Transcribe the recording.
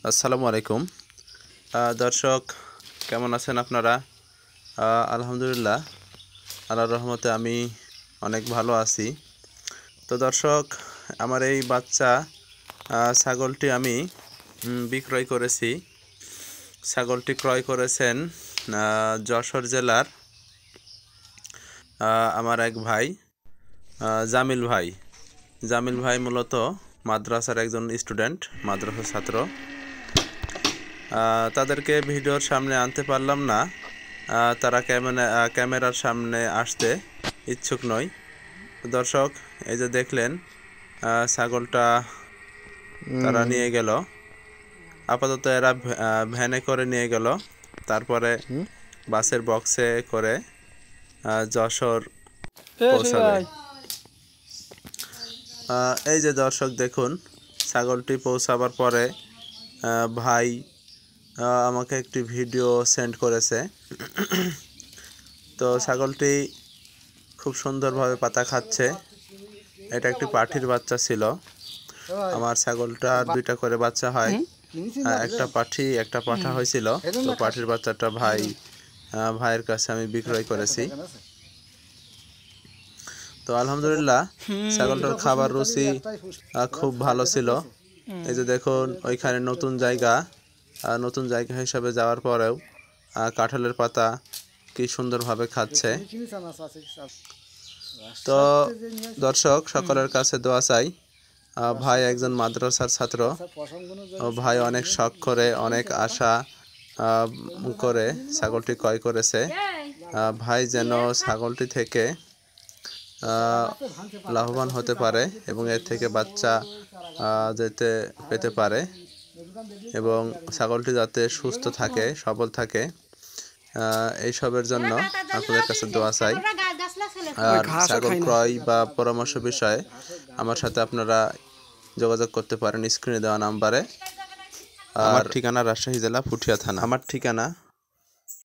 আসসালামু আলাইকুম দর্শক, কেমন আছেন আপনারা? আলহামদুলিল্লাহ, আল্লাহর রহমতে আমি অনেক ভালো আছি। তো দর্শক, আমার এই বাচ্চা ছাগলটি আমি বিক্রয় করেছি। ছাগলটি ক্রয় করেছেন যশোর জেলার আমার এক ভাই, জামিল ভাই। জামিল ভাই মূলত মাদ্রাসার একজন স্টুডেন্ট, মাদ্রাসার ছাত্র। তাদেরকে ভিডিওর সামনে আনতে পারলাম না, তারা ক্যামেরার সামনে আসতে ইচ্ছুক নয়। দর্শক, এই যে দেখলেন, ছাগলটা তারা নিয়ে গেল। আপাতত এরা ভ্যানে করে নিয়ে গেল, তারপরে বাসের বক্সে করে যশোর পৌঁছাবে। এই যে দর্শক দেখুন, ছাগলটি পৌঁছাবার পরে ভাই আমাকে একটি ভিডিও সেন্ড করেছে। তো ছাগলটি খুব সুন্দরভাবে পাতা খাচ্ছে। এটা একটি পাঠির বাচ্চা ছিল। আমার ছাগলটা দুইটা করে বাচ্চা হয়, একটা পাঠি একটা পাঠা হয়েছিল। তো পাঠির বাচ্চাটা ভাইয়ের কাছে আমি বিক্রয় করেছি। তো আলহামদুলিল্লাহ, ছাগলটার খাবার রুচি খুব ভালো ছিল। এই যে দেখুন, ওইখানে নতুন জায়গা হিসাবে যাওয়ার পরেও কাঁঠালের পাতা কি সুন্দরভাবে খাচ্ছে। তো দর্শক, সকলের কাছে দোয়া চাই। ভাই একজন মাদ্রাসার ছাত্র। ভাই অনেক শখ করে, অনেক আশা করে ছাগলটি ক্রয় করেছে। ভাই যেন ছাগলটি থেকে লাভবান হতে পারে এবং এর থেকে বাচ্চা পেতে পারে, এবং ছাগলটি যাতে সুস্থ থাকে, সবল থাকে, এইসবের জন্য আপনাদের কাছে দোয়া চাই। আর ছাগল ক্রয় বা পরামর্শ বিষয়ে আমার সাথে আপনারা যোগাযোগ করতে পারেন স্ক্রিনে দেওয়া নাম্বারে। আমার ঠিকানা রাজশাহী জেলা পুঠিয়া থানা। আমার ঠিকানা